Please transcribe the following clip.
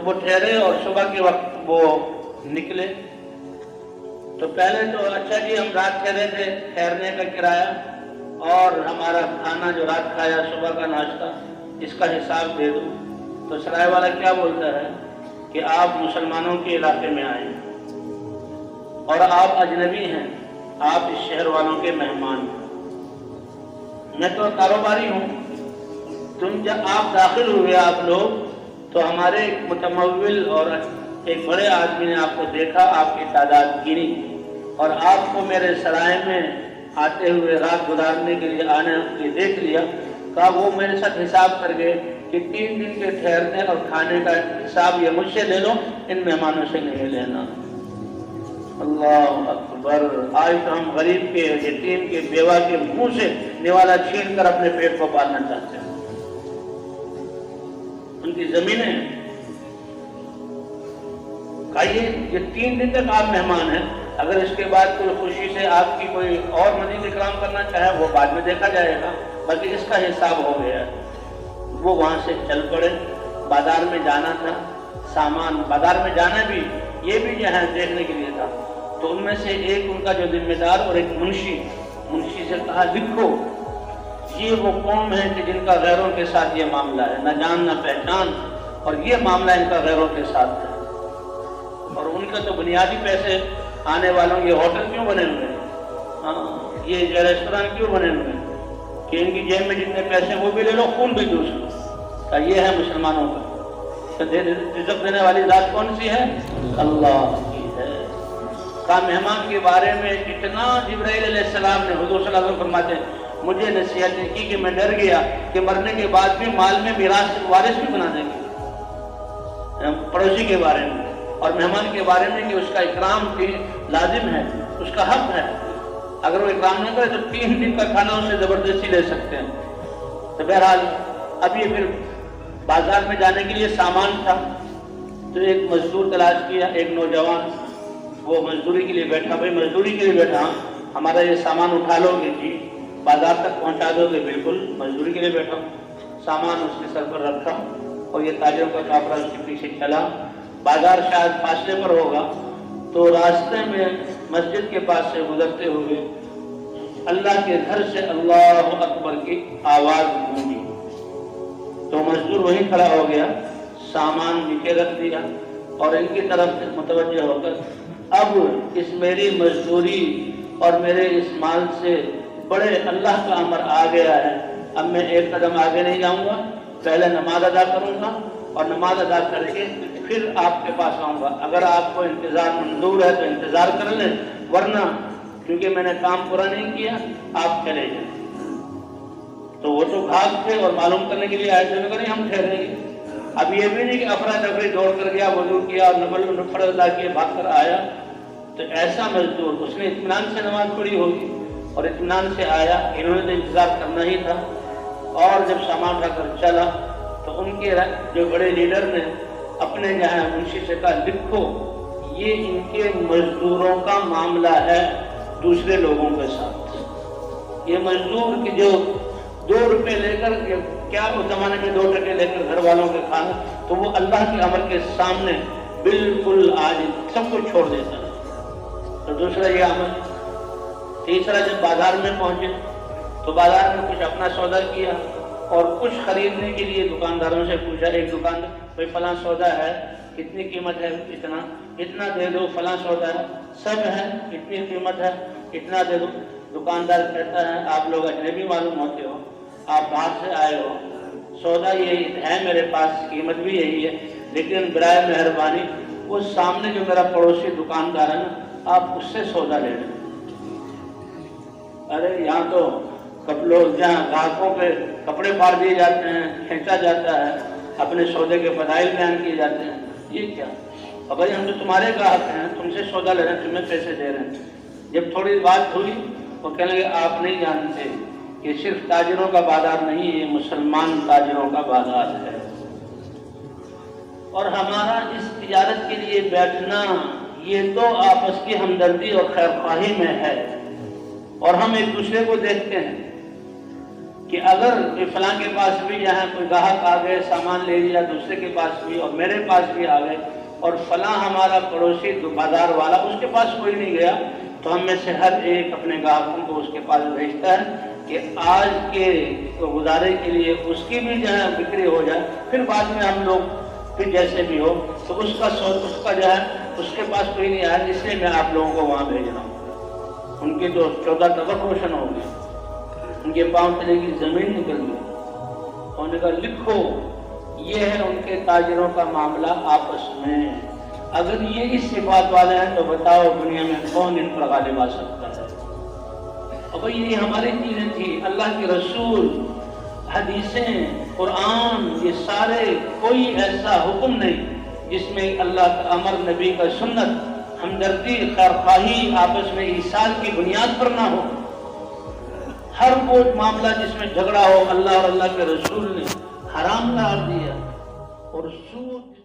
وہ ٹھہرے اور صبح کے وقت وہ نکلے تو پہلے تو اچھا جی ہم رات ٹھہرے تھے، ٹھہرنے کا کرایہ اور ہمارا کھانا جو رات کھایا صبح کا ناشتہ اس کا حساب دے دو۔ تو سرائے والا کیا بولتا ہے کہ آپ مسلمانوں کے علاقے میں آئے ہیں اور آپ اجنبی ہیں، آپ اس شہر والوں کے مہمان ہیں، میں تو کاروباری ہوں، تم جب آپ داخل ہوئے آپ لوگ تو ہمارے ایک متمول اور ایک بڑے آدمی نے آپ کو دیکھا، آپ کی تعداد گنی اور آپ کو میرے سرائے میں آتے ہوئے رات گزارنے کے لیے آنے کے لیے دیکھ لیا، کہا وہ میرے ساتھ حساب کر گئے کہ 3 دن کے ٹھہرنے اور کھانے کا حساب یہ مجھ سے لے لو، ان مہمانوں سے نہیں لینا۔ اللہ اکبر! آج تو ہم غریب کے، یتیم کے، بیوہ کے منہ سے نوالا چھین کر اپنے پیٹ کو پالنا چاہتے ہیں۔ ان کی زمینیں کہیے یہ 3 دن تک آپ مہمان ہیں، اگر اس کے بعد کوئی خوشی سے آپ کی کوئی اور مزید اکرام کرنا چاہے وہ بعد میں دیکھا جائے گا، باقی اس کا حساب ہو گیا ہے۔ وہ وہاں سے چل پڑے، بازار میں جانا تھا، سامان بازار میں جانا بھی یہ بھی جو ہے دیکھنے کے لیے تھا، تو ان میں سے ایک ان کا جو ذمہ دار اور ایک منشی سے کہا لکھو یہ وہ قوم ہے کہ جن کا غیروں کے ساتھ یہ معاملہ ہے، نہ جان نہ پہچان، اور یہ معاملہ ان کا غیروں کے ساتھ ہے، اور ان کا تو بنیادی پیسے آنے والوں یہ ہوٹل کیوں بنے ہوئے ہیں، یہ ریسٹوران کیوں بنے ہوئے ہیں کہ ان کی جیب میں جتنے پیسے وہ بھی لے لو، خون بھی دوسرو کا، یہ ہے مسلمانوں کا۔ تو رزق دینے والی ذات کون سی ہے؟ اللہ کی ہے۔ کا مہمان کے بارے میں اتنا جبرائیل علیہ السلام نے حضور صلی اللہ علیہ وسلم فرماتے ہیں مجھے نصیحت کی کہ میں ڈر گیا کہ مرنے کے بعد بھی مال میں میراث وارث بھی بنا دیں گے، پڑوسی کے بارے میں اور مہمان کے بارے میں کہ اس کا اکرام بھی لازم ہے، اس کا حق ہے، اگر وہ اکرام نہ کرے تو 3 دن کا کھانا اسے زبردستی لے سکتے ہیں۔ تو بہرحال اب یہ پھر بازار میں جانے کے لیے سامان تھا، تو ایک مزدور تلاش کیا، ایک نوجوان، وہ مزدوری کے لیے بیٹھا، بھائی مزدوری کے لیے بیٹھا، ہمارا یہ سامان اٹھا لو گے جی، بازار تک پہنچا دو گے؟ بالکل، مزدوری کے لیے بیٹھا، سامان اس کے سر پر رکھا اور یہ تاجروں کا کافرہ اس کے پیچھے چلا۔ بازار شاید فاصلے پر ہوگا تو راستے میں مسجد کے پاس سے گزرتے ہوئے اللہ کے گھر سے اللہ اکبر کی آواز گونجی، تو مزدور وہیں کھڑا ہو گیا، سامان نیچے رکھ دیا اور ان کی طرف سے متوجہ ہو کر اب اس میری مزدوری اور میرے اس مال سے بڑے اللہ کا امر آ گیا ہے، اب میں ایک قدم آگے نہیں جاؤں گا، پہلے نماز ادا کروں گا اور نماز ادا کر کے پھر آپ کے پاس آؤں گا، اگر آپ کو انتظار منظور ہے تو انتظار کر لیں، ورنہ کیونکہ میں نے کام پورا نہیں کیا آپ چلے جائیں۔ تو وہ تو بھاگ تھے اور معلوم کرنے کے لیے آئے تھے، نہیں ہم ٹھہریں گے۔ اب یہ بھی نہیں کہ افراتفری دوڑ کر گیا، وضو کیا اور نفل فرض ادا کیے بھاگ کر آیا، تو ایسا مزدور اس نے اطمینان سے نماز پڑھی ہوگی اور اطمینان سے آیا، انہوں نے تو انتظار کرنا ہی تھا، اور جب سامان رکھ کر چلا تو ان کے جو بڑے لیڈر نے اپنے جہاں منشی سے کہا لکھو یہ ان کے مزدوروں کا معاملہ ہے دوسرے لوگوں کے ساتھ، یہ مزدور کی جو 2 روپے لے کر، کیا اس زمانے میں 2 ٹکے لے کر گھر والوں کے کھانا، تو وہ اللہ کے امر کے سامنے بالکل آج سب کچھ چھوڑ دیتا ہے۔ تو دوسرا یہ عمل۔ تیسرا جب بازار میں پہنچے تو بازار میں کچھ اپنا سودا کیا اور کچھ خریدنے کے لیے دکانداروں سے پوچھا، ایک دکاندار بھائی فلاں سودا ہے، کتنی قیمت ہے؟ اتنا دے دو، فلاں سودا ہے، سب ہے، اتنی قیمت ہے، اتنا دے دو۔ دکاندار کہتا ہے آپ لوگ اجنبی معلوم ہوتے ہو، آپ باہر سے آئے ہو، سودا یہی ہے میرے پاس، قیمت بھی یہی ہے، لیکن برائے مہربانی وہ سامنے جو میرا پڑوسی دکاندار ہے نا، آپ اس سے سودا لے لیں۔ ارے یہاں تو لوگ جہاں گاہکوں پہ کپڑے پھاڑ دیے جاتے ہیں، کھینچا جاتا ہے، اپنے سودے کے فضائل بیان کیے جاتے ہیں، یہ کیا؟ اب بھائی ہم تو تمہارے گاہک ہیں، تم سے سودا لے رہے ہیں، تمہیں پیسے دے رہے ہیں۔ جب تھوڑی بات ہوئی وہ کہنے لگے آپ نہیں جانتے کہ صرف تاجروں کا بازار نہیں، یہ مسلمان تاجروں کا بازار ہے، اور ہمارا اس تجارت کے لیے بیٹھنا یہ تو آپس کی ہمدردی اور خیر خواہی میں ہے، اور ہم ایک دوسرے کو دیکھتے ہیں۔ کہ اگر فلاں کے پاس بھی یہاں کوئی گاہک آ گئے سامان لے لیا دوسرے کے پاس بھی اور میرے پاس بھی آ گئے اور فلاں ہمارا پڑوسی بازار والا اس کے پاس کوئی نہیں گیا تو ہم میں سے ہر ایک اپنے گاہکوں کو اس کے پاس بھیجتا ہے کہ آج کے گزارے کے لیے اس کی بھی جو ہے بکری ہو جائے، پھر بعد میں ہم لوگ پھر جیسے بھی ہو تو اس کا جو ہے اس کے پاس کوئی نہیں آیا، اس لیے میں آپ لوگوں کو وہاں بھیج رہا ہوں۔ ان کے تو 14 طبق روشن ہو گئے، ان کے پاؤں تلے کی زمین نکل گئی، انہوں نے کہا لکھو یہ ہے ان کے تاجروں کا معاملہ آپس میں، اگر یہ اس صفات والے ہیں تو بتاؤ دنیا میں کون ان پر غالب آ سکتا ہے۔ اور بھئی یہ ہماری چیزیں تھی، اللہ کے رسول، حدیثیں، قرآن، یہ سارے کوئی ایسا حکم نہیں جس میں اللہ کا امر، نبی کا سنت، ہمدردی، خیرخواہی آپس میں ایثار کی بنیاد پر نہ ہو۔ ہر وہ معاملہ جس میں جھگڑا ہو اللہ اور اللہ کے رسول نے حرام قرار دیا، اور سود